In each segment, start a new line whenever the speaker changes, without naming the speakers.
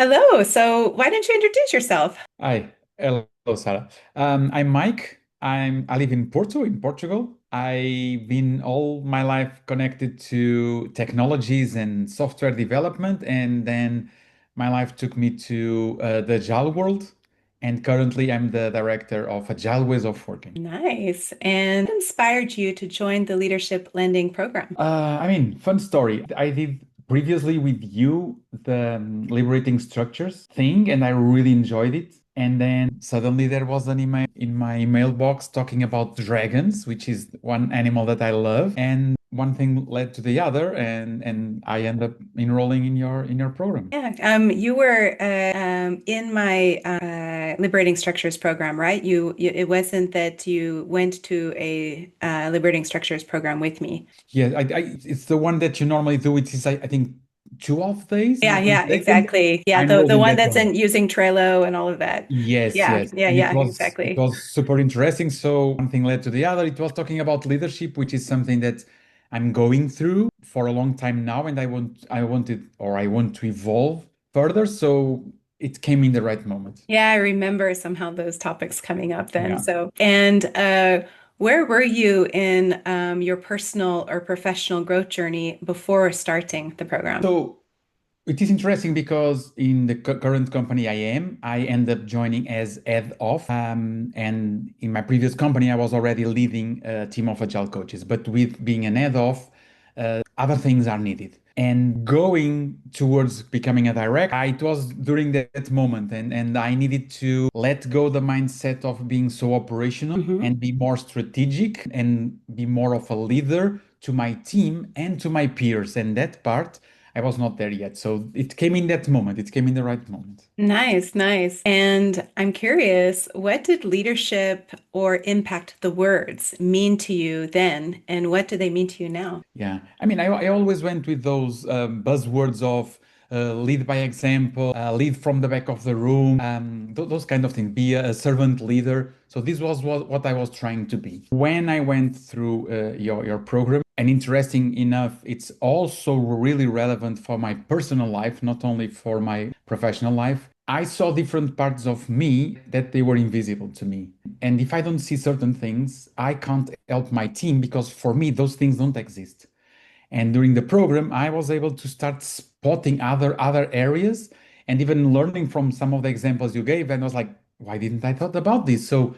Hello. So why don't you introduce yourself?
Hi, hello, Sarah. I'm Mike. I live in Porto, in Portugal. I've been all my life connected to technologies and software development, and then my life took me to the Agile world. And currently, I'm the director of Agile Ways of Working.
Nice. And what inspired you to join the Leadership Lending program?
Fun story. I did previously with you the liberating structures thing, and I really enjoyed it. And then suddenly there was an email in my mailbox talking about dragons, which is one animal that I love. And one thing led to the other, and I end up enrolling in your program.
Yeah, you were in my Liberating Structures program, right? It wasn't that you went to a Liberating Structures program with me.
Yeah, it's the one that you normally do. It is, I think, 12 days,
Yeah,
not
yeah,
mistaken.
exactly. Yeah,
I
the
enrolled
the
in
one
that
that's
one.
in using Trello and all of that.
Yes,
Yeah,
yes.
yeah,
And
yeah,
it
exactly.
was super interesting. So one thing led to the other. It was talking about leadership, which is something that I'm going through for a long time now, and I want to evolve further. So it came in the right moment.
Yeah, I remember somehow those topics coming up then.
Yeah.
Where were you in your personal or professional growth journey before starting the program?
So it is interesting because in the current company I end up joining as head of. And in my previous company, I was already leading a team of agile coaches. But with being an head of, other things are needed. And going towards becoming a director, it was during that moment, and I needed to let go the mindset of being so operational
Hmm.
and be more strategic and be more of a leader to my team and to my peers. And that part I was not there yet. So it came in that moment. It came in the right moment.
Nice, nice. And I'm curious, what did leadership or impact the words mean to you then, and what do they mean to you now?
Yeah. I always went with those buzzwords of lead by example, lead from the back of the room, those kind of things, be a servant leader. So this was what I was trying to be. When I went through your program, and interesting enough, it's also really relevant for my personal life, not only for my professional life. I saw different parts of me that they were invisible to me. And if I don't see certain things, I can't help my team because for me, those things don't exist. And during the program, I was able to start spotting other areas and even learning from some of the examples you gave. And I was like, why didn't I thought about this? So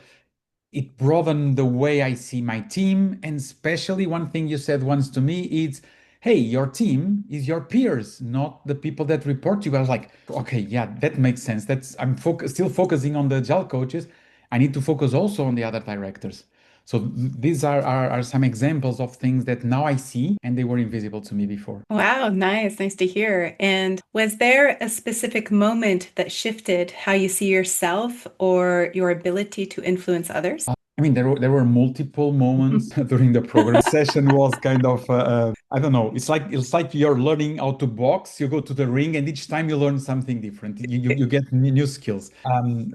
it broadened the way I see my team. And especially one thing you said once to me is, hey, your team is your peers, not the people that report to you. I was like, okay, yeah, that makes sense. Still focusing on the agile coaches. I need to focus also on the other directors. So these are some examples of things that now I see and they were invisible to me before.
Wow, nice, nice to hear. And was there a specific moment that shifted how you see yourself or your ability to influence others?
There were multiple moments during the program. Session was kind of I don't know. It's like you're learning how to box. You go to the ring, and each time you learn something different. You get new skills.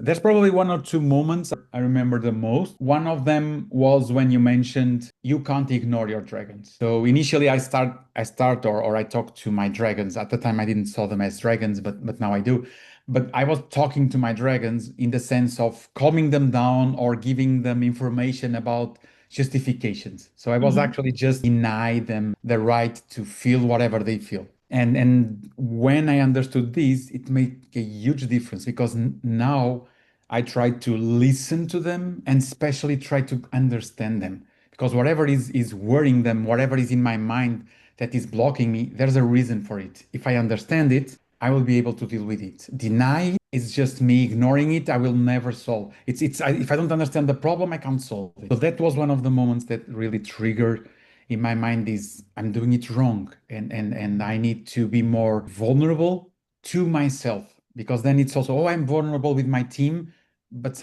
There's probably one or two moments I remember the most. One of them was when you mentioned you can't ignore your dragons. So initially, or I talked to my dragons. At the time, I didn't saw them as dragons, but now I do. But I was talking to my dragons in the sense of calming them down or giving them information about justifications. So I was
Mhm.
actually just deny them the right to feel whatever they feel. And when I understood this, it made a huge difference because now I try to listen to them and especially try to understand them. Because whatever is worrying them, whatever is in my mind that is blocking me, there's a reason for it. If I understand it, I will be able to deal with it. Deny is just me ignoring it. I will never solve. If I don't understand the problem, I can't solve it. So that was one of the moments that really triggered in my mind is I'm doing it wrong, and I need to be more vulnerable to myself because then it's also I'm vulnerable with my team, but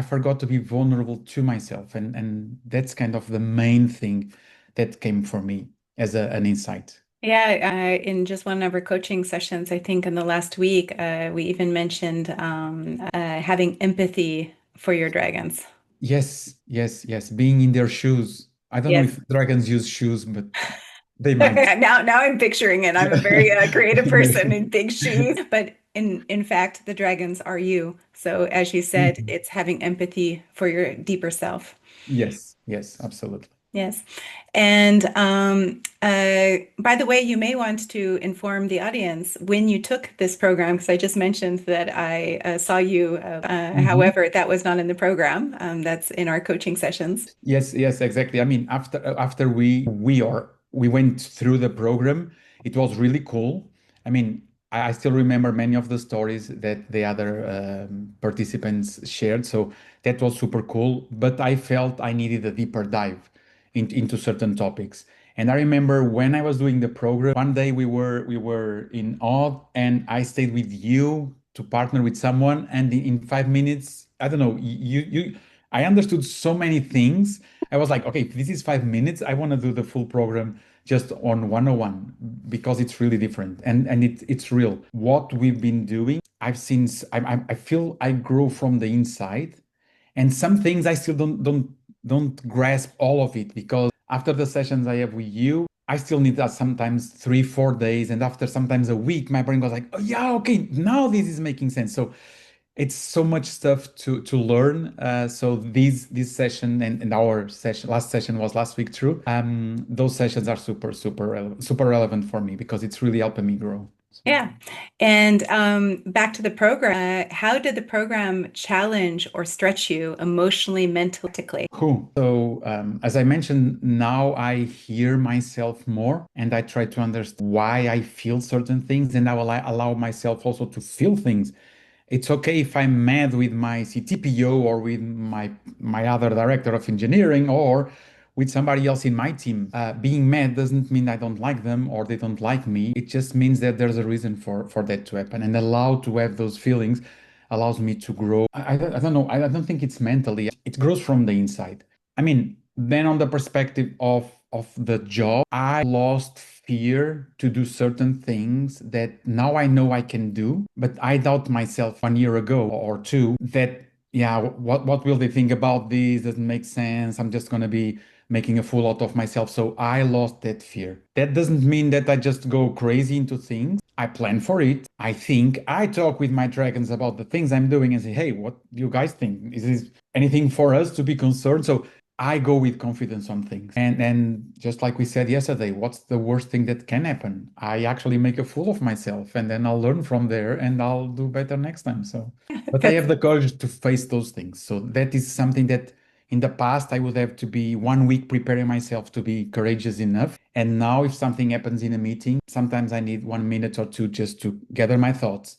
I forgot to be vulnerable to myself, and that's kind of the main thing that came for me as an insight.
Yeah, in just one of our coaching sessions, I think in the last week, we even mentioned having empathy for your dragons.
Yes, yes, yes. Being in their shoes. I don't know
Yes.
if dragons use shoes, but they might.
Now I'm picturing it. I'm a very creative person in big shoes, but in fact, the dragons are you. So as you said,
Mhm.
it's having empathy for your deeper self.
Yes, yes, absolutely.
Yes. And by the way, you may want to inform the audience when you took this program, because I just mentioned that I saw you.
Mhm.
However, that was not in the program. That's in our coaching sessions.
Yes, yes, exactly. I mean, after we went through the program, it was really cool. I mean, I still remember many of the stories that the other participants shared, so that was super cool. But I felt I needed a deeper dive into certain topics. And I remember when I was doing the program, one day we were in awe, and I stayed with you to partner with someone, and in 5 minutes, I don't know, I understood so many things. I was like, okay, if this is 5 minutes, I want to do the full program just on 101 because it's really different and it's real. What we've been doing, I've seen, I feel I grow from the inside, and some things I still don't grasp all of it because after the sessions I have with you, I still need that sometimes 3 4 days, and after sometimes a week, my brain goes like, oh yeah, okay, now this is making sense. So it's so much stuff to learn. So this session and our session last session was last week too. Those sessions are super relevant for me because it's really helping me grow.
Yeah. And back to the program, how did the program challenge or stretch you emotionally, mentally, practically?
Cool. So, as I mentioned, now I hear myself more and I try to understand why I feel certain things, and I will allow myself also to feel things. It's okay if I'm mad with my CTPO or with my other director of engineering or with somebody else in my team. Being mad doesn't mean I don't like them or they don't like me. It just means that there's a reason for that to happen. And allowed to have those feelings allows me to grow. I don't know. I don't think it's mentally. It grows from the inside. I mean, then on the perspective of the job, I lost fear to do certain things that now I know I can do, but I doubt myself 1 year ago or two that yeah, what will they think about this? Doesn't make sense. I'm just gonna be making a fool out of myself. So I lost that fear. That doesn't mean that I just go crazy into things. I plan for it. I think I talk with my dragons about the things I'm doing and say, hey, what do you guys think? Is this anything for us to be concerned? So I go with confidence on things. And just like we said yesterday, what's the worst thing that can happen? I actually make a fool of myself and then I'll learn from there and I'll do better next time. So, but I
That's
have the courage to face those things. So that is something that in the past I would have to be 1 week preparing myself to be courageous enough. And now if something happens in a meeting, sometimes I need 1 minute or two just to gather my thoughts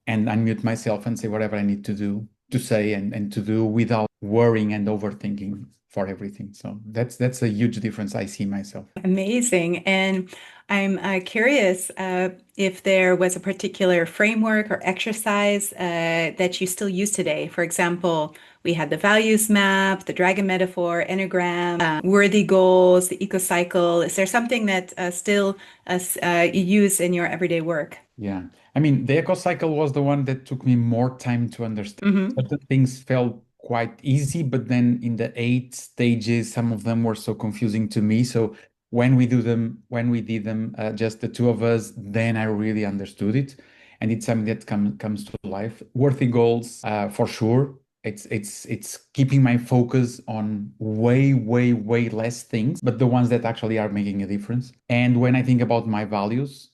and unmute myself and say whatever I need to do to say and to do without worrying and overthinking for everything. So that's a huge difference I see myself.
amazing. And I'm curious if there was a particular framework or exercise that you still use today. For example, we had the values map, the dragon metaphor, enneagram, worthy goals, the eco cycle. Is there something that still you use in your everyday work?
Yeah. I mean, the eco cycle was the one that took me more time to understand.
Hmm.
Certain things felt quite easy, but then in the 8 stages, some of them were so confusing to me. So when we did them, just the two of us, then I really understood it. And it's something that comes to life. Worthy goals, for sure. It's keeping my focus on way less things, but the ones that actually are making a difference. And when I think about my values,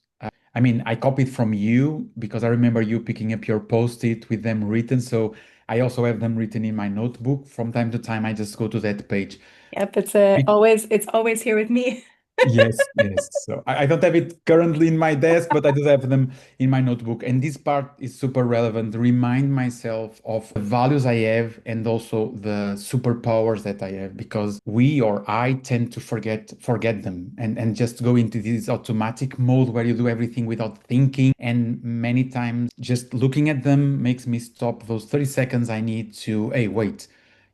I mean, I copied from you because I remember you picking up your post-it with them written. So I also have them written in my notebook. From time to time, I just go to that page.
Yep,
Be-
it's always here with me.
Yes, yes. So I don't have it currently in my desk, but I do have them in my notebook. And this part is super relevant. Remind myself of the values I have and also the superpowers that I have because we or I tend to forget them and just go into this automatic mode where you do everything without thinking. And many times just looking at them makes me stop those 30 seconds I need to, hey, wait.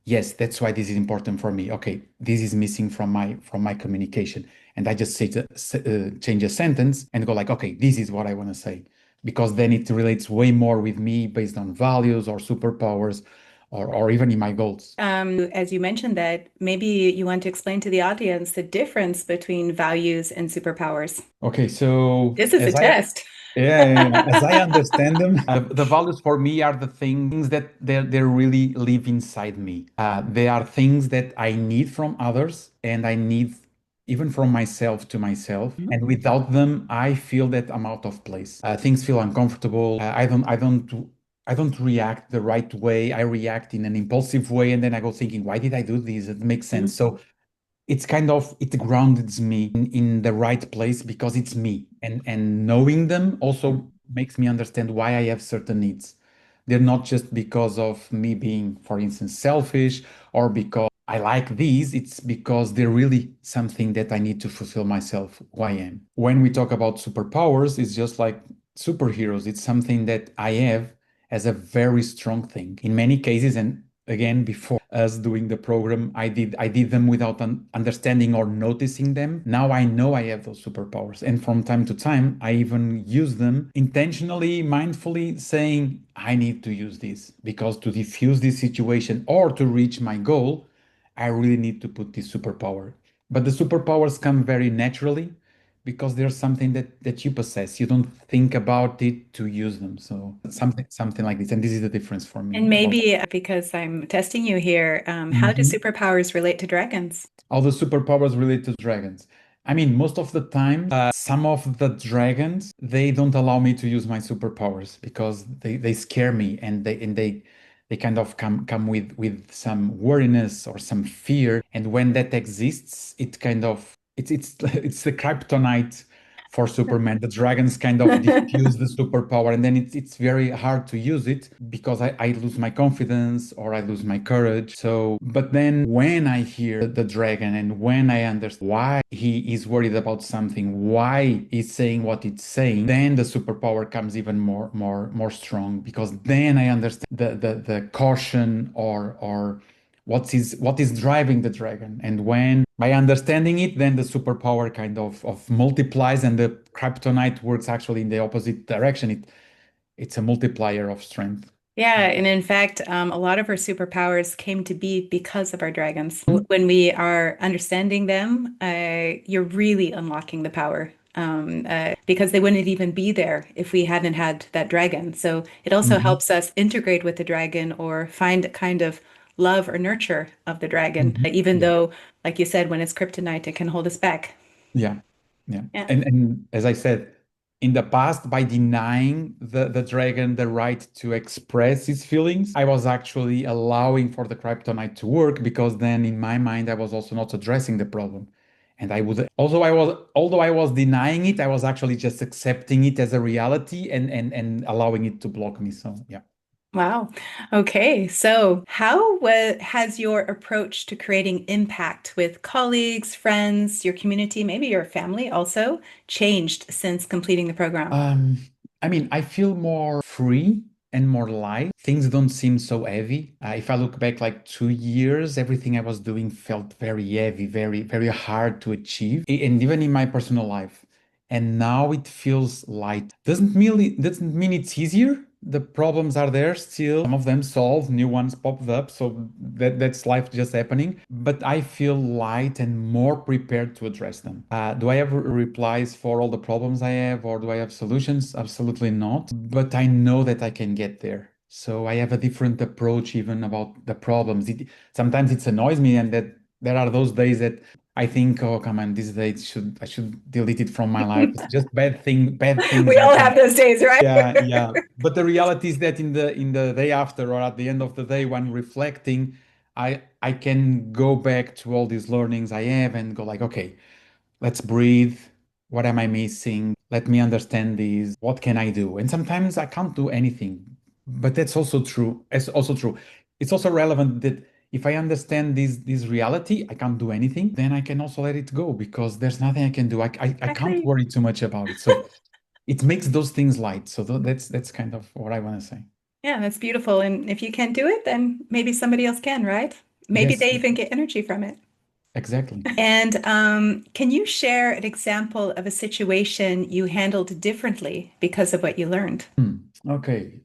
Yes, that's why this is important for me. Okay, this is missing from my communication, and I just change a sentence and go like, okay, this is what I want to say, because then it relates way more with me based on values or superpowers, or even in my goals.
As you mentioned that, maybe you want to explain to the audience the difference between values and superpowers.
Okay, so
This is a
as I
test.
Yeah. As I understand them, the values for me are the things that they really live inside me. They are things that I need from others, and I need even from myself to myself.
Mhm.
And without them, I feel that I'm out of place. Things feel uncomfortable. I don't react the right way. I react in an impulsive way, and then I go thinking, why did I do this? It makes sense. So it's kind of it grounds me in the right place because it's me, and knowing them also makes me understand why I have certain needs. They're not just because of me being, for instance, selfish or because I like these. It's because they're really something that I need to fulfill myself, who I am. When we talk about superpowers, it's just like superheroes. It's something that I have as a very strong thing in many cases. And again, before us doing the program, I did them without understanding or noticing them. Now I know I have those superpowers, and from time to time I even use them intentionally, mindfully, saying I need to use this because to diffuse this situation or to reach my goal, I really need to put this superpower. But the superpowers come very naturally because there's something that you possess. You don't think about it to use them. So something like this, and this is the difference for
And
me about.
maybe because I'm testing you here, how do
Mhm.
superpowers relate to dragons?
All the superpowers relate to dragons. I mean, most of the time, some of the dragons they don't allow me to use my superpowers because they scare me, and they kind of come with some worriness or some fear. And when that exists, it kind of it's it's the kryptonite for Superman. The dragons kind of diffuse the superpower, and then it's very hard to use it because I lose my confidence or I lose my courage. So, but then when I hear the dragon and when I understand why he is worried about something, why he's saying what it's saying, then the superpower comes even more strong because then I understand the caution or what is driving the dragon. And when by understanding it, then the superpower kind of multiplies, and the kryptonite works actually in the opposite direction. It's a multiplier of strength.
Yeah, and in fact, a lot of our superpowers came to be because of our dragons. When we are understanding them, you're really unlocking the power because they wouldn't even be there if we hadn't had that dragon. So it also
Mhm.
helps us integrate with the dragon or find a kind of love or nurture of the dragon,
Mhm.
even
Yeah.
though, like you said, when it's kryptonite, it can hold us back.
Yeah. Yeah.
Yeah.
And as I said, in the past, by denying the dragon the right to express his feelings, I was actually allowing for the kryptonite to work because then in my mind I was also not addressing the problem. And I would also I was although I was denying it, I was actually just accepting it as a reality and allowing it to block me. So yeah.
Wow. Okay. So, has your approach to creating impact with colleagues, friends, your community, maybe your family also changed since completing the program?
Um, I mean, I feel more free and more light. Things don't seem so heavy. If I look back like 2 years, everything I was doing felt very heavy, very hard to achieve, and even in my personal life. And now it feels light. Doesn't mean it's easier. The problems are there still. Some of them solved, new ones popped up. So that's life just happening. But I feel light and more prepared to address them. Do I have replies for all the problems I have, or do I have solutions? Absolutely not. But I know that I can get there. So I have a different approach even about the problems. Sometimes it annoys me, and that there are those days that I think, oh, come on, this day I should delete it from my life. It's just bad things
We all have
happen.
those days, right?
Yeah, yeah. But the reality is that in the day after or at the end of the day, when reflecting, I can go back to all these learnings I have and go like, okay, let's breathe. What am I missing? Let me understand these. What can I do? And sometimes I can't do anything, but that's also true. It's also true. It's also relevant that if I understand this reality, I can't do anything, then I can also let it go because there's nothing I can do. I can't
Exactly.
worry too much about it. So it makes those things light. So that's kind of what I want to say.
Yeah, that's beautiful. And if you can't do it, then maybe somebody else can, right? Maybe
Yes,
they even get energy from it.
exactly.
And can you share an example of a situation you handled differently because of what you learned?
Okay.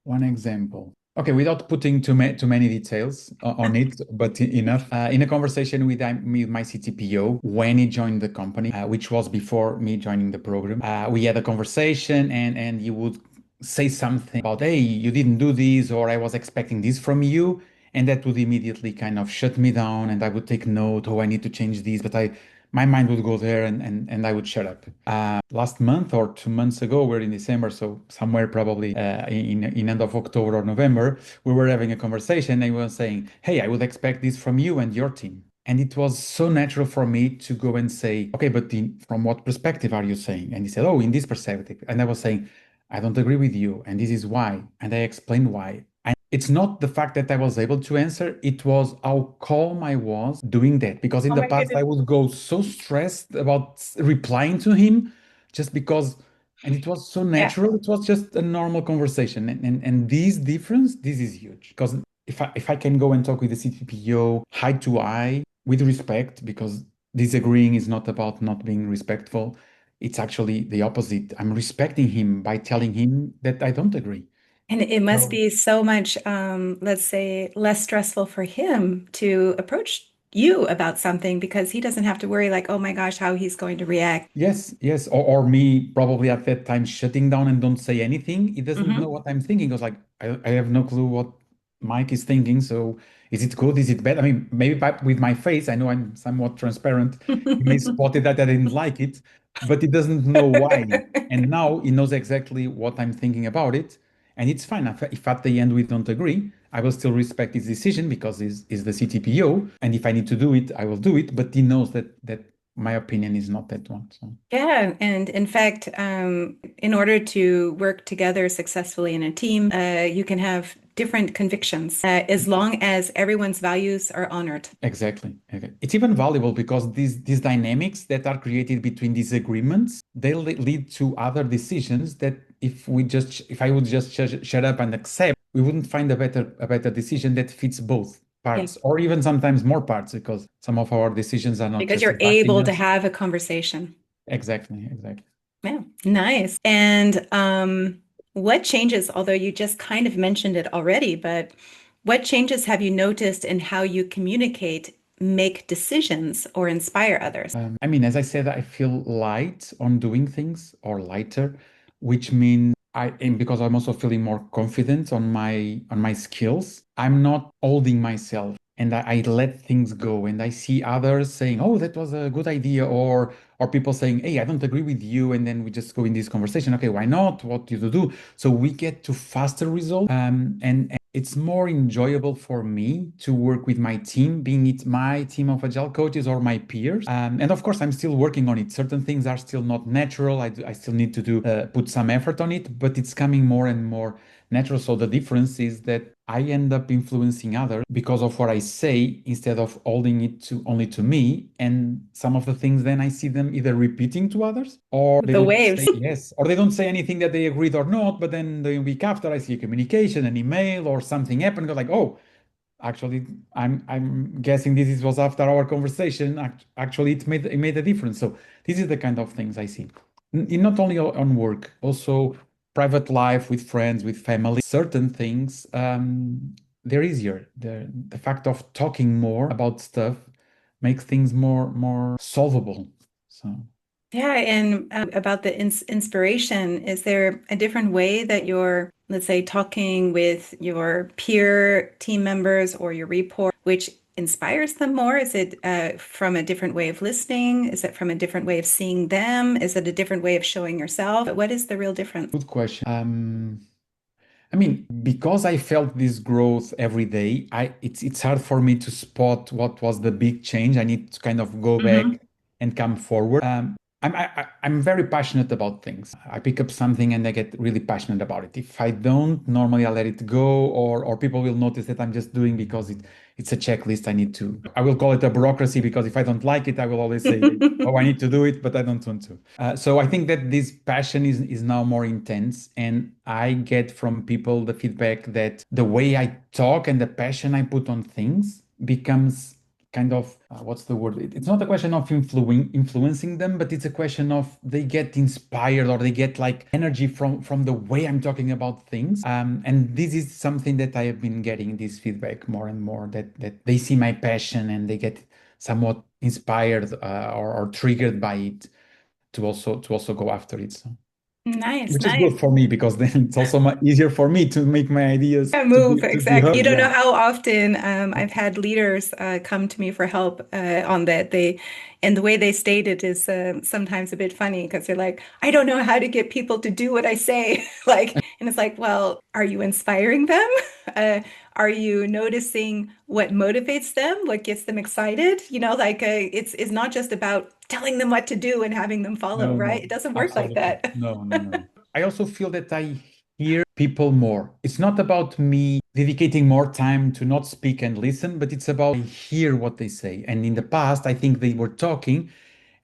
One example. Okay, without putting too many details on it, but enough. In a conversation with my CTPO when he joined the company, which was before me joining the program, we had a conversation, and he would say something about, "Hey, you didn't do this," or "I was expecting this from you," and that would immediately kind of shut me down, and I would take note, "Oh, I need to change this," but my mind would go there, and I would shut up. Last month or 2 months ago, we're in December, so somewhere probably in end of October or November, we were having a conversation, and he was saying, "Hey, I would expect this from you and your team." And it was so natural for me to go and say, "Okay, but from what perspective are you saying?" And he said, "Oh, in this perspective." And I was saying, "I don't agree with you, and this is why." And I explained why. It's not the fact that I was able to answer, it was how calm I was doing that. Because in
Oh
the
my
past, I
goodness.
would go so stressed about replying to him just because, and it was so
Yeah.
natural. It was just a normal conversation. And this difference, this is huge. Because if I can go and talk with the CTPO eye to eye with respect, because disagreeing is not about not being respectful, it's actually the opposite. I'm respecting him by telling him that I don't agree.
And it must
So
be so much, let's say, less stressful for him to approach you about something because he doesn't have to worry, like, oh my gosh, how he's going to react.
yes, yes, or me probably at that time shutting down and don't say anything. He doesn't know
Hmm.
what I'm thinking. I was like, I have no clue what Mike is thinking. So is it good? Is it bad? I mean, maybe with my face, I know I'm somewhat transparent. He may spotted that I didn't like it, but he doesn't know why. And now he knows exactly what I'm thinking about it. And it's fine. If at the end we don't agree, I will still respect his decision because he's the CTPO. And if I need to do it, I will do it. But he knows that my opinion is not that one. So
Yeah, and in fact, in order to work together successfully in a team, you can have different convictions as long as everyone's values are honored.
exactly. Okay. It's even valuable because these dynamics that are created between these agreements, they lead to other decisions that if I would just shut up and accept, we wouldn't find a better decision that fits both
Yeah,
parts, or even sometimes more parts, because some of our decisions are not
because
just
you're
impacting
able to
us.
have a conversation.
Exactly, exactly.
Yeah, nice. And what changes, although you just kind of mentioned it already, but what changes have you noticed in how you communicate, make decisions, or inspire others?
I mean, as I said, I feel light on doing things, or lighter, which means and because I'm also feeling more confident on my skills. I'm not holding myself, and I let things go. And I see others saying, "Oh, that was a good idea," or people saying, "Hey, I don't agree with you," and then we just go in this conversation. Okay, why not? What do you do? So we get to faster results, and it's more enjoyable for me to work with my team, being it my team of agile coaches or my peers. And of course, I'm still working on it. Certain things are still not natural. I still need to put some effort on it, but it's coming more and more natural. So the difference is that I end up influencing others because of what I say instead of holding it to only to me. And some of the things then I see them either repeating to others, or they
The
don't say
waves.
yes, or they don't say anything that they agreed or not. But then the week after, I see a communication, an email, or something happen. Go like, "Oh, actually, I'm guessing was after our conversation. Actually, it made a difference." So this is the kind of things I see. Not only on work, also private life with friends, with family. Certain things, they're easier. The fact of talking more about stuff makes things more solvable. So.
Yeah, and about the inspiration, is there a different way that you're, let's say, talking with your peer team members or your report, which inspires them more? Is it from a different way of listening? Is it from a different way of seeing them? Is it a different way of showing yourself? What is the real difference?
Good question. I mean, because I felt this growth every day, it's hard for me to spot what was the big change. I need to kind of go back
Hmm.
and come forward. I'm very passionate about things. I pick up something and I get really passionate about it. If I don't, normally I let it go, or people will notice that I'm just doing because it's a checklist I need to. I will call it a bureaucracy, because if I don't like it, I will always say, "Oh, I need to do it," but I don't want to. So I think that this passion is now more intense, and I get from people the feedback that the way I talk and the passion I put on things becomes kind of what's the word? It's not a question of influencing them, but it's a question of they get inspired or they get like energy from the way I'm talking about things. And this is something that I have been getting this feedback more and more, that they see my passion and they get somewhat inspired or triggered by it to also go after it. So,
Nice,
which is
nice.
good for me because then it's also easier for me to make my ideas
Yeah,
to
move,
be
exactly. You
heard.
don't
Yeah.
know how often I've had leaders come to me for help on that. And the way they state it is sometimes a bit funny because they're like, I don't know how to get people to do what I say. Like, and it's like, well, are you inspiring them? Are you noticing what motivates them? What gets them excited? Like it's not just about telling them what to do and having them follow,
No,
right?
no,
It doesn't work like
absolutely.
that.
No, no, no. I also feel that I hear people more. It's not about me dedicating more time to not speak and listen, but it's about I hear what they say. And in the past, I think they were talking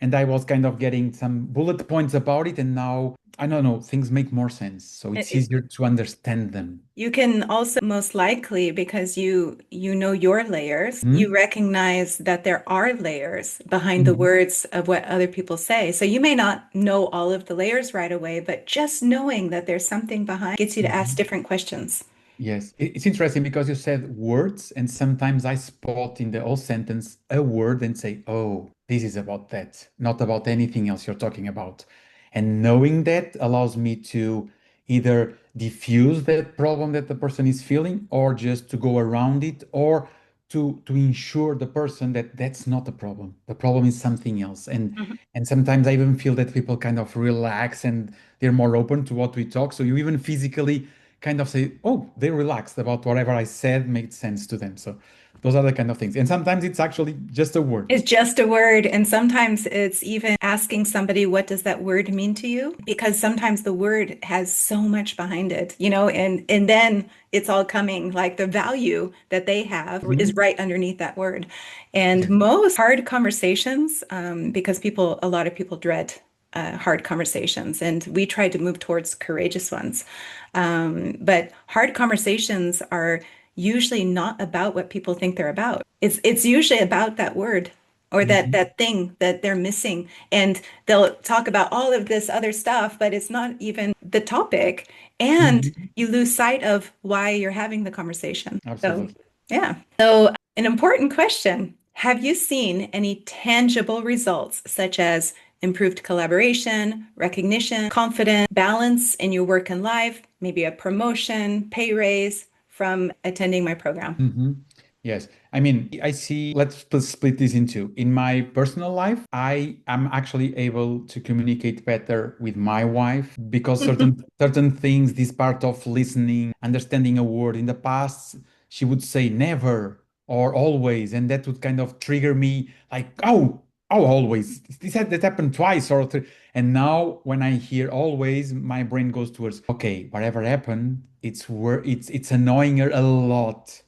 and I was kind of getting some bullet points about it. And now, I don't know, things make more sense. So it's
It,
easier to understand them.
You can also most likely, because you know your layers, you
Hmm?
recognize that there are layers behind the
Mhm.
words of what other people say. So you may not know all of the layers right away, but just knowing that there's something behind gets you to ask
Mhm.
different questions.
Yes, it's interesting because you said words, and sometimes I spot in the whole sentence a word and say, oh, this is about that, not about anything else you're talking about. And knowing that allows me to either diffuse that problem that the person is feeling, or just to go around it, or to ensure the person that that's not the problem. The problem is something else.
Mhm.
And sometimes I even feel that people kind of relax and they're more open to what we talk. So you even physically kind of say, oh, they relaxed about whatever I said made sense to them. So those are the kind of things. And sometimes it's actually just a word.
It's just a word, and sometimes it's even asking somebody, what does that word mean to you? Because sometimes the word has so much behind it, and then it's all coming like the value that they have is
Mhm.
right underneath that word. And
Yeah.
most hard conversations, because a lot of people dread hard conversations, and we try to move towards courageous ones. But hard conversations are usually not about what people think they're about. It's usually about that word or that
Mhm.
that thing that they're missing. And they'll talk about all of this other stuff, but it's not even the topic. And
Mhm.
you lose sight of why you're having the conversation. So,
Absolutely.
yeah. So, an important question. Have you seen any tangible results, such as improved collaboration, recognition, confidence, balance in your work and life, maybe a promotion, pay raise from attending my program?
Hmm. Yes. I mean, I see, let's split this in two. In my personal life, I am actually able to communicate better with my wife because certain things, this part of listening, understanding a word in the past, she would say never or always, and that would kind of trigger me like, oh, always. That happened twice or three. And now when I hear always, my brain goes towards, okay, whatever happened, it's annoying her a lot.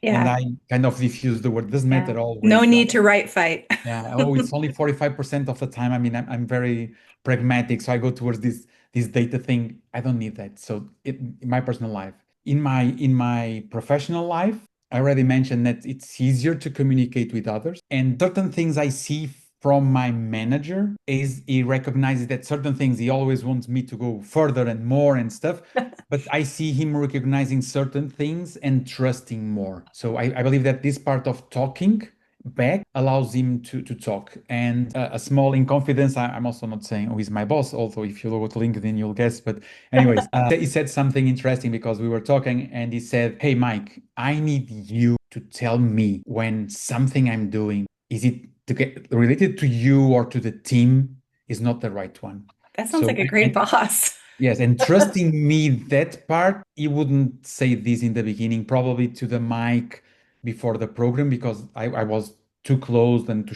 And
Yeah,
I kind of diffuse the word. Doesn't
yeah.
matter
No
always.
need to write fight.
Yeah. Oh, it's only 45% of the time. I mean, I'm very pragmatic, so I go towards this data thing. I don't need that. So in my personal life, in my professional life, I already mentioned that it's easier to communicate with others. And certain things I see from my manager is he recognizes that certain things he always wants me to go further and more and stuff. But I see him recognizing certain things and trusting more. So I believe that this part of talking back allows him to talk. And a small in confidence, I'm also not saying, oh, he's my boss. Although if you go to LinkedIn, you'll guess. But anyways, he said something interesting because we were talking and he said, hey, Mike, I need you to tell me when something I'm doing, is it to get related to you or to the team, is not the right one.
That sounds
So,
like a great boss.
yes, and trusting me that part, he wouldn't say this in the beginning, probably to the mic before the program because I was too closed and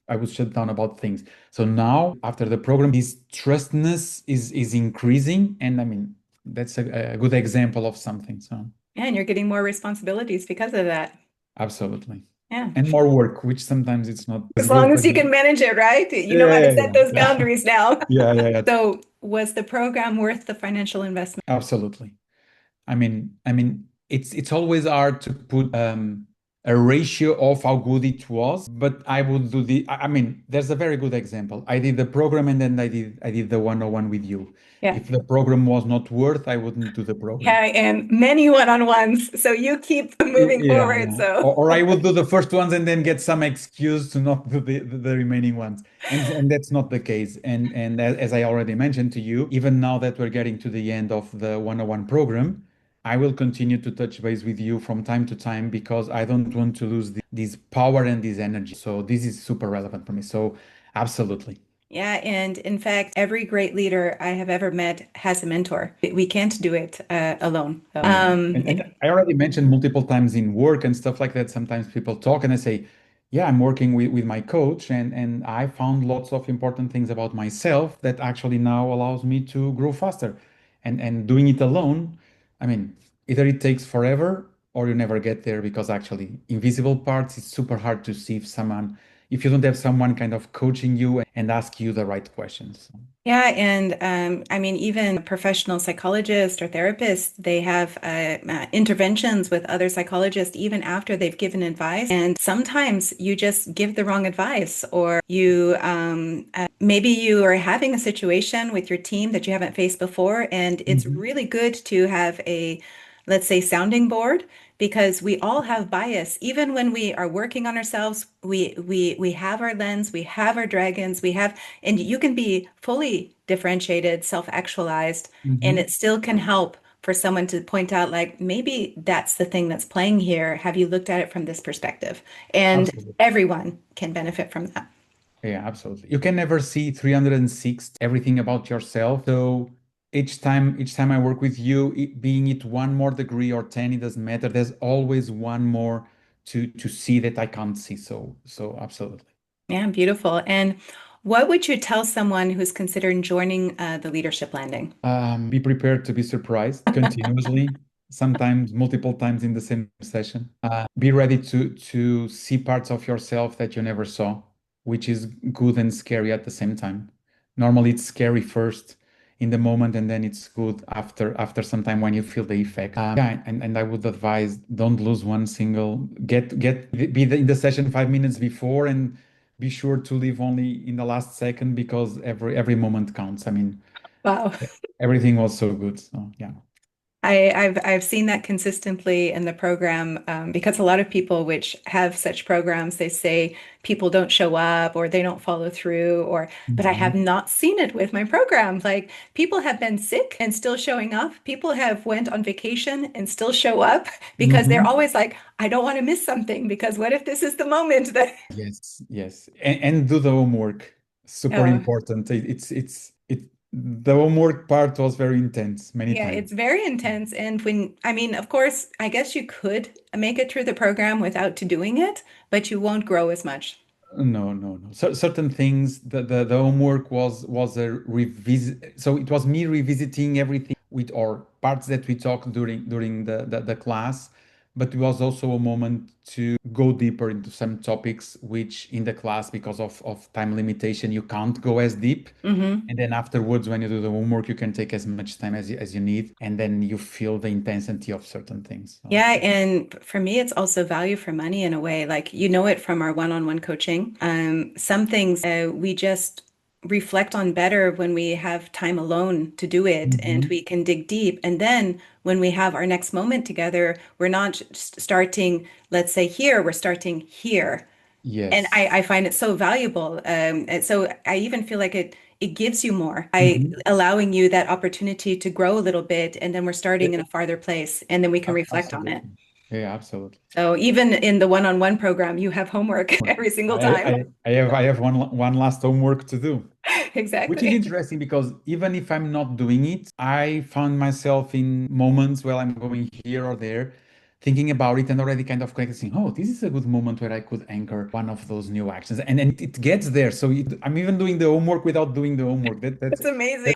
I was shut down about things. So now after the program, his trustness is increasing, and I mean that's a good example of something. So
Yeah, and you're getting more responsibilities because of that.
absolutely,
Yeah.
and more work, which sometimes it's not as
As long
good
as
as
you can manage it, right? You know how to
yeah,
set those
yeah,
boundaries now.
yeah, yeah, yeah,
So, was the program worth the financial investment?
absolutely. I mean, it's always hard to put a ratio of how good it was, but I would do I mean, there's a very good example. I did the program and then I did the one-on-one with you.
Yeah.
If the program was not worth, I wouldn't do the program.
Yeah, and many one-on-ones. So you keep moving
Yeah,
forward.
yeah.
So
Or I would do the first ones and then get some excuse to not do the remaining ones. And that's not the case. And as I already mentioned to you, even now that we're getting to the end of the 101 program, I will continue to touch base with you from time to time because I don't want to lose this power and this energy. So this is super relevant for me. So absolutely.
yeah, and in fact, every great leader I have ever met has a mentor. We can't do it alone. So,
Yeah. And I already mentioned multiple times in work and stuff like that. Sometimes people talk and I say, yeah, I'm working with my coach and I found lots of important things about myself that actually now allows me to grow faster. And doing it alone, I mean, either it takes forever or you never get there because actually invisible parts is super hard to see if you don't have someone kind of coaching you and ask you the right questions.
yeah, and I mean, even professional psychologists or therapists, they have interventions with other psychologists even after they've given advice. And sometimes you just give the wrong advice, or maybe you are having a situation with your team that you haven't faced before, and it's
Mhm.
really good to have a, let's say, sounding board because we all have bias. Even when we are working on ourselves, we have our lens, we have our dragons, we have, and you can be fully differentiated, self-actualized, and
Mhm.
it still can help for someone to point out, like, maybe that's the thing that's playing here. Have you looked at it from this perspective? And
Absolutely.
everyone can benefit from that.
Yeah, absolutely. You can never see 360 everything about yourself. So each time I work with you, being it one more degree or 10, it doesn't matter. There's always one more to see that I can't see. So absolutely.
Yeah, beautiful. And what would you tell someone who's considering joining the leadership landing?
Be prepared to be surprised continuously, sometimes multiple times in the same session. Be ready to see parts of yourself that you never saw, which is good and scary at the same time. Normally, it's scary first in the moment, and then it's good after some time when you feel the effect. Yeah, and I would advise don't lose one single. In the session 5 minutes before, and be sure to leave only in the last second because every moment counts. I mean.
Wow.
Everything was so good. So yeah.
I've seen that consistently in the program because a lot of people which have such programs, they say people don't show up or they don't follow through or but I have
Mhm.
not seen it with my program. Like people have been sick and still showing up. People have went on vacation and still show up because they're
Mhm.
always like, I don't want to miss something because what if this is the moment that
Yes, yes. And do the homework. Super
Oh,
important. The homework part was very intense many
yeah,
times.
it's very intense. And when, I mean, of course, I guess you could make it through the program without to doing it, but you won't grow as much.
No, no, no. Certain things, the homework was a revisit. So it was me revisiting everything with or parts that we talked during the class, but it was also a moment to go deeper into some topics which in the class, because of time limitation, you can't go as deep.
Hmm.
And then afterwards, when you do the homework, you can take as much time as you need, and then you feel the intensity of certain things. So,
Yeah, and for me, it's also value for money in a way. Like you know it from our one-on-one coaching. Some things we just reflect on better when we have time alone to do it, and
mhm.
we can dig deep. And then when we have our next moment together, we're not just starting, let's say here, we're starting here. And
Yes.
I find it so valuable. And so I even feel like it gives you more by
Mhm.
allowing you that opportunity to grow a little bit, and then we're starting in a farther place, and then we can reflect on it.
Absolutely. Yeah, absolutely.
So even in the one-on-one program, you have homework
Work.
every single
I,
time.
I, I have one last homework to do, which is
Exactly.
interesting because even if I'm not doing it, I found myself in moments where I'm going here or there, thinking about it and already kind of saying, oh, this is a good moment where I could anchor one of those new actions. And it gets there. So I'm even doing the homework without doing the homework.
It's amazing.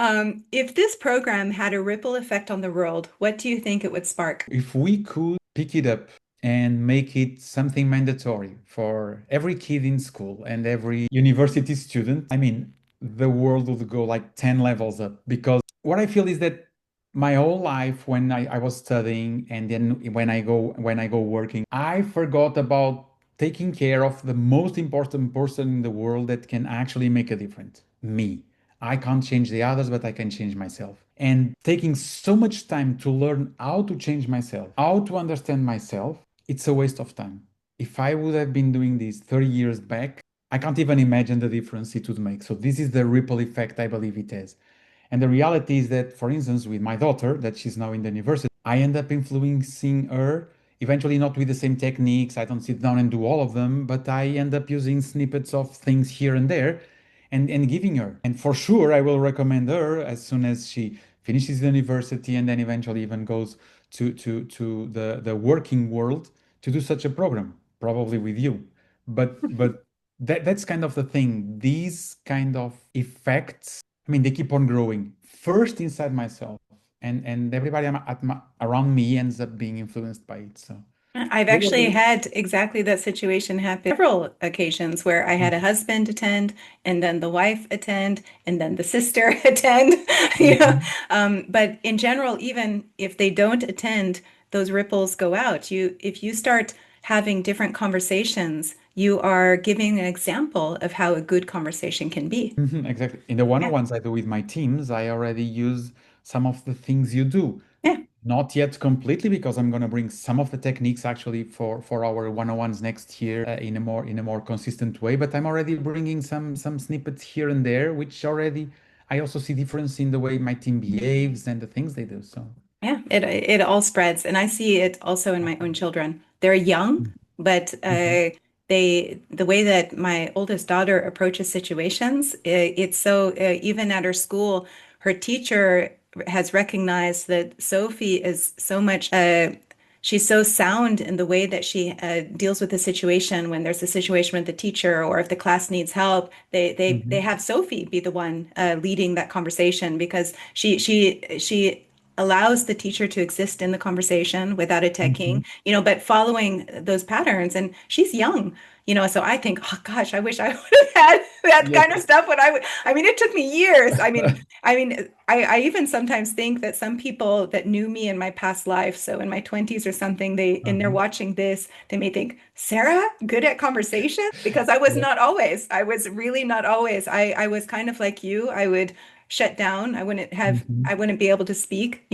If this program had a ripple effect on the world, what do you think it would spark?
If we could pick it up and make it something mandatory for every kid in school and every university student, I mean, the world would go like 10 levels up. Because what I feel is that my whole life when I was studying and then when I go working, I forgot about taking care of the most important person in the world that can actually make a difference. Me. I can't change the others, but I can change myself. And taking so much time to learn how to change myself, how to understand myself, it's a waste of time. If I would have been doing this 30 years back, I can't even imagine the difference it would make. So this is the ripple effect I believe it has. And the reality is that, for instance, with my daughter, that she's now in the university, I end up influencing her, eventually not with the same techniques. I don't sit down and do all of them, but I end up using snippets of things here and there and giving her. And for sure, I will recommend her as soon as she finishes the university and then eventually even goes to the working world to do such a program, probably with you. But that's kind of the thing. These kind of effects, I mean, they keep on growing. First inside myself, and everybody around me ends up being influenced by it. So
I've
they were
actually
the.
had exactly that situation happen several occasions where I had a husband attend and then the wife attend and then the sister attend. You know,
Mhm.
but in general, even if they don't attend, those ripples go out. If you start having different conversations, you are giving an example of how a good conversation can be.
Mhm, exactly. In the
Yeah,
one-on-ones I do with my teams, I already use some of the things you do.
yeah,
Not yet completely because I'm going to bring some of the techniques actually for our one-on-ones next year in a more consistent way. But I'm already bringing some snippets here and there, which already I also see difference in the way my team behaves and the things they do. So.
yeah. It all spreads, and I see it also in my own children. They're young, but
Mhm,
the way that my oldest daughter approaches situations, it's so even at her school, her teacher has recognized that Sophie is so much. She's so sound in the way that she deals with the situation when there's a situation with the teacher or if the class needs help, they
mhm,
have Sophie be the one leading that conversation because she allows the teacher to exist in the conversation without attacking,
mhm.
but following those patterns. And she's young, so I think, oh gosh, I wish I would have had that
Yes.
kind of stuff when I mean, it took me years. I even sometimes think that some people that knew me in my past life, so in my 20s or something, and they're
Uh-huh.
watching this, they may think, Sarah, good at conversation? Because I was
Yeah.
not always. I was really not always. I was kind of like you. I would shut down. I
Mhm.
wouldn't be able to speak,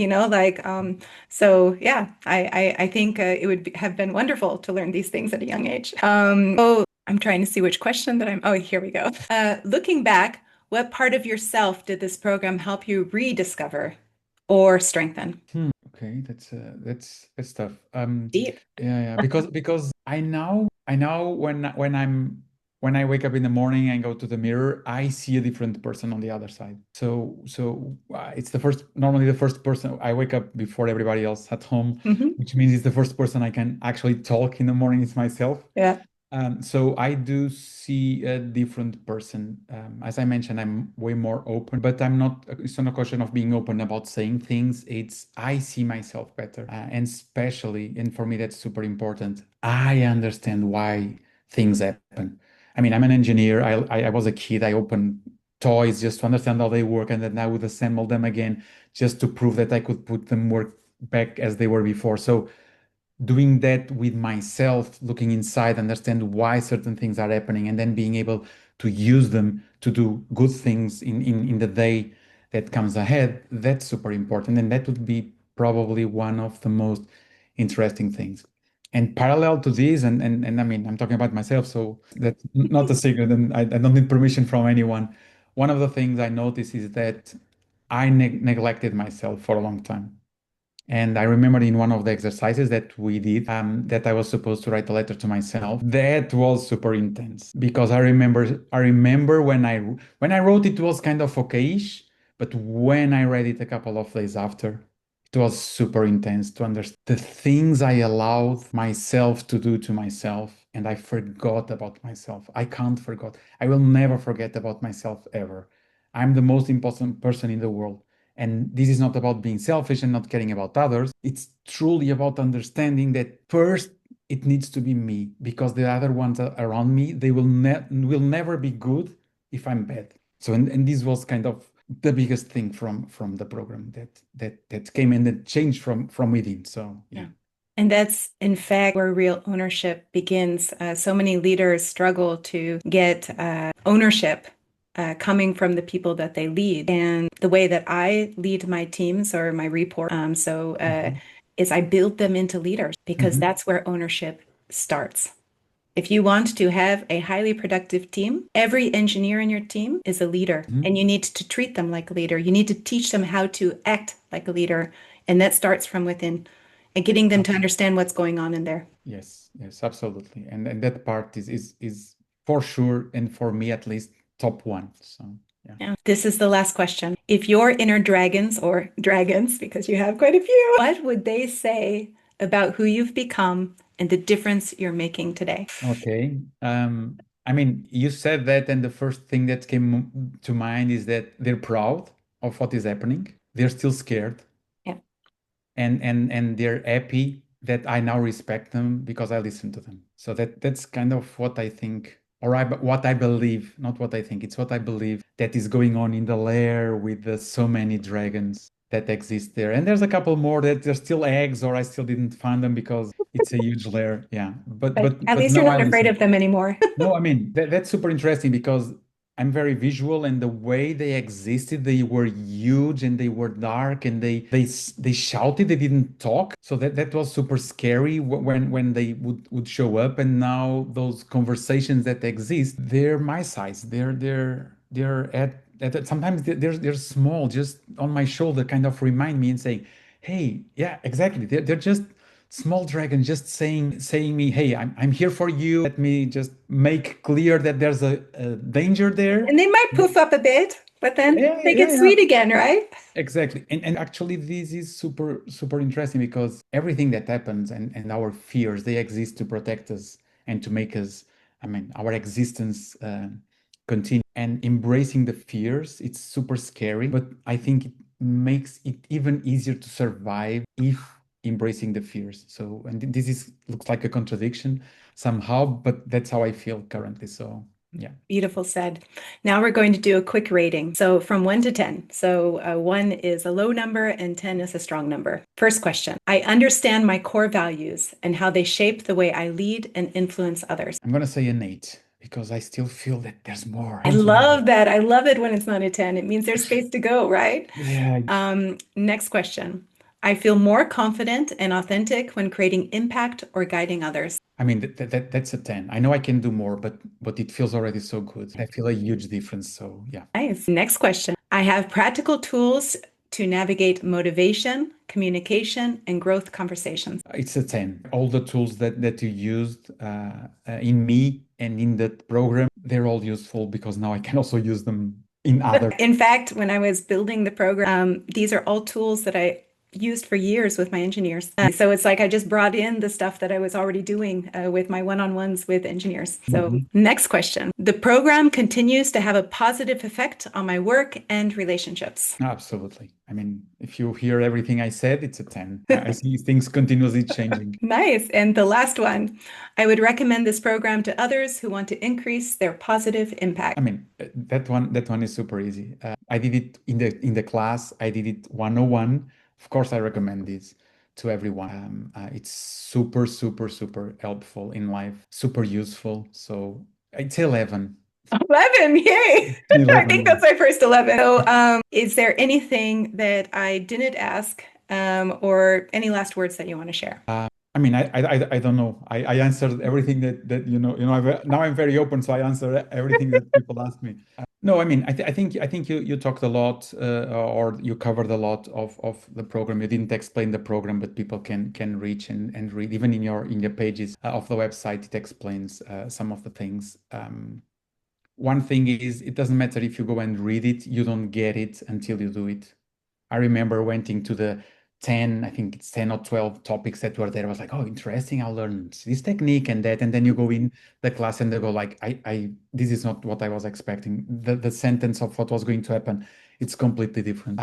so yeah, I think it would have been wonderful to learn these things at a young age. Oh, I'm trying to see which question oh, here we go. Looking back, what part of yourself did this program help you rediscover or strengthen?
Okay, that's tough.
Deep.
Yeah, because I now when I wake up in the morning and go to the mirror, I see a different person on the other side. So it's normally the first person I wake up before everybody else at home,
Hmm.
which means it's the first person I can actually talk in the morning. It's myself.
Yeah.
So I do see a different person. As I mentioned, I'm way more open, but I'm not, it's not a question of being open about saying things. It's I see myself better. And especially, and for me, that's super important. I understand why things happen. I mean, I'm an engineer. I was a kid. I opened toys just to understand how they work, and then I would assemble them again just to prove that I could put them work back as they were before. So doing that with myself, looking inside, understand why certain things are happening, and then being able to use them to do good things in the day that comes ahead, that's super important. And that would be probably one of the most interesting things. And parallel to this, and I mean, I'm talking about myself, so that's not a secret, and I don't need permission from anyone. One of the things I noticed is that I neglected myself for a long time. And I remember in one of the exercises that we did, that I was supposed to write a letter to myself. That was super intense because I remember when I wrote it was kind of okayish, but when I read it a couple of days after, it was super intense to understand the things I allowed myself to do to myself, and I forgot about myself. I can't forget. I will never forget about myself ever. I'm the most important person in the world. And this is not about being selfish and not caring about others. It's truly about understanding that first it needs to be me because the other ones around me, they will never be good if I'm bad. So, and this was kind of the biggest thing from the program that came and that changed from within. So
Yeah.
yeah.
And that's, in fact, where real ownership begins. So many leaders struggle to get ownership coming from the people that they lead. And the way that I lead my teams or my report,
Mhm.
is I build them into leaders because
Mhm.
that's where ownership starts. If you want to have a highly productive team, every engineer in your team is a leader, and
Mhm.
you need to treat them like a leader. You need to teach them how to act like a leader, and that starts from within and getting them to understand what's going on in there.
Yes, yes, absolutely. And that part is for sure, and for me at least, top one. So yeah.
Yeah. This is the last question. If your inner dragons or dragons, because you have quite a few, what would they say about who you've become and the difference you're making today?
Okay. I mean, you said that, and the first thing that came to mind is that they're proud of what is happening. They're still scared,
Yeah.
and they're happy that I now respect them because I listen to them. So that's kind of what I think, or what I believe, not what I think, it's what I believe that is going on in the lair with the so many dragons that exist there. And there's a couple more that they're still eggs, or I still didn't find them because it's a huge lair. Yeah. But
But
but
at
but
least you're
no, I
not afraid
listen.
of them anymore.
No, I mean that's super interesting because I'm very visual, and the way they existed, they were huge and they were dark, and they shouted, they didn't talk. So that was super scary when they would show up. And now those conversations that exist, they're my size. They're sometimes they're small, just on my shoulder, kind of remind me and say, "Hey, yeah, exactly." They're just small dragon, just saying me, hey, I'm here for you. Let me just make clear that there's a danger there.
And they might poof up a bit, but then
Yeah,
they
yeah,
get
yeah.
sweet again, right?
Exactly. And actually this is super interesting because everything that happens, and our fears, they exist to protect us and to make us, I mean, our existence continue. And embracing the fears, it's super scary, but I think it makes it even easier to survive if embracing the fears. So, and this is looks like a contradiction somehow, but that's how I feel currently. So yeah.
Beautiful said. Now we're going to do a quick rating. So from 1 to 10. So 1 is a low number and 10 is a strong number. First question. I understand my core values and how they shape the way I lead and influence others.
I'm gonna say an 8 because I still feel that there's more.
I
I want to know.
love that. I love it when it's not a 10. It means there's space to go, right?
Yeah,
Next question. I feel more confident and authentic when creating impact or guiding others.
I mean that's a 10. I know I can do more, but it feels already so good. I feel a huge difference. So yeah.
Nice. Next question. I have practical tools to navigate motivation, communication, and growth conversations.
It's a 10. All the tools that you used in me and in that program, they're all useful because now I can also use them in other.
In fact, when I was building the program, these are all tools that I used for years with my engineers. So it's like I just brought in the stuff that I was already doing with my one-on-ones with engineers. So
Mhm.
next question. The program continues to have a positive effect on my work and relationships.
Absolutely. I mean, if you hear everything I said, it's a 10. I see things continuously changing.
Nice. And the last one. I would recommend this program to others who want to increase their positive impact.
I mean, that one is super easy. I did it in the class. I did it 101. Of course, I recommend this to everyone. It's super helpful in life, super useful. So it's 11.
11, yay! I
11,
think
yeah.
that's my first 11. So, is there anything that I didn't ask, or any last words that you want to share?
I mean, I don't know. I answered everything that now I'm very open, so I answer everything that people ask me. No, I mean, I think you talked a lot, or you covered a lot of the program. You didn't explain the program, but people can reach and read. Even in your pages of the website, it explains some of the things. One thing is, it doesn't matter if you go and read it, you don't get it until you do it. I remember went into the 10, I think it's 10 or 12 topics that were there. I was like, oh, interesting. I'll learn this technique and that. And then you go in the class and they go like, this is not what I was expecting. The sentence of what was going to happen, it's completely different.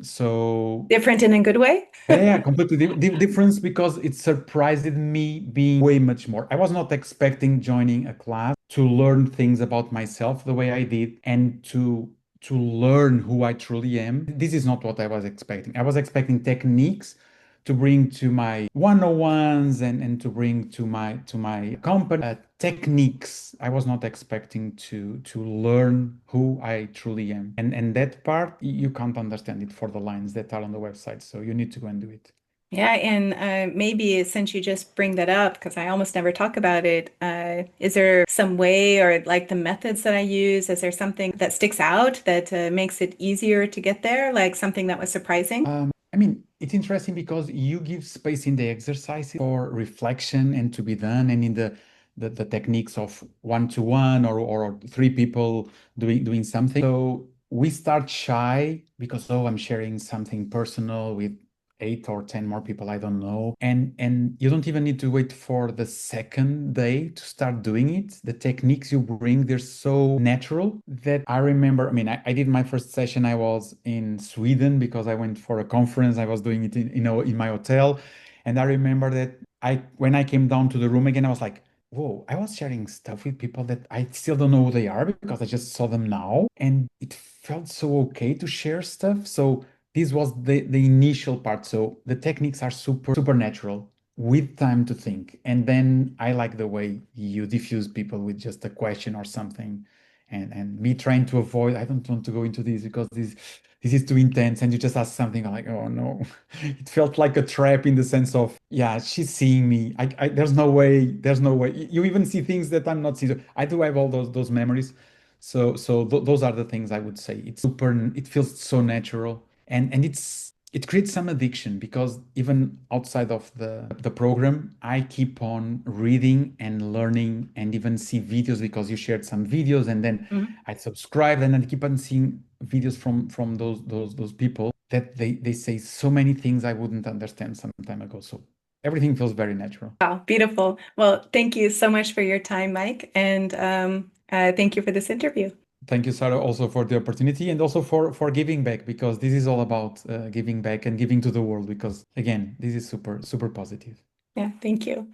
So
Different in a good way?
yeah, completely difference because it surprised me being way much more. I was not expecting joining a class to learn things about myself the way I did and to learn who I truly am. This is not what I was expecting. I was expecting techniques to bring to my 101s and to bring to my company techniques. I was not expecting to learn who I truly am. And that part you can't understand it for the lines that are on the website. So you need to go and do it.
Yeah, and maybe since you just bring that up, because I almost never talk about it, is there some way or like the methods that I use? Is there something that sticks out that makes it easier to get there? Like something that was surprising?
I mean, it's interesting because you give space in the exercises for reflection and to be done, and in the techniques of one to one or three people doing something. So we start shy because oh, I'm sharing something personal with 8 or 10 more people I don't know, and you don't even need to wait for the second day to start doing it. The techniques you bring, they're so natural that I remember. I mean, I did my first session. I was in Sweden because I went for a conference. I was doing it in my hotel, and I remember that I when I came down to the room again, I was like, whoa, I was sharing stuff with people that I still don't know who they are because I just saw them now. And it felt so okay to share stuff. So this was the initial part. So the techniques are super natural with time to think. And then I like the way you diffuse people with just a question or something. And me trying to avoid, I don't want to go into this because this is too intense. And you just ask something, I'm like, oh no. It felt like a trap in the sense of, yeah, she's seeing me. There's no way. You even see things that I'm not seeing. I do have all those memories. So those are the things I would say. It's super, it feels so natural. And it creates some addiction because even outside of the program, I keep on reading and learning and even see videos because you shared some videos and then
Mhm.
I subscribe and I keep on seeing videos from those people that they say so many things I wouldn't understand some time ago. So everything feels very natural.
Wow, beautiful. Well, thank you so much for your time, Mike, and thank you for this interview.
Thank you, Sarah, also for the opportunity and also for giving back because this is all about giving back and giving to the world because again, this is super positive.
Yeah, thank you.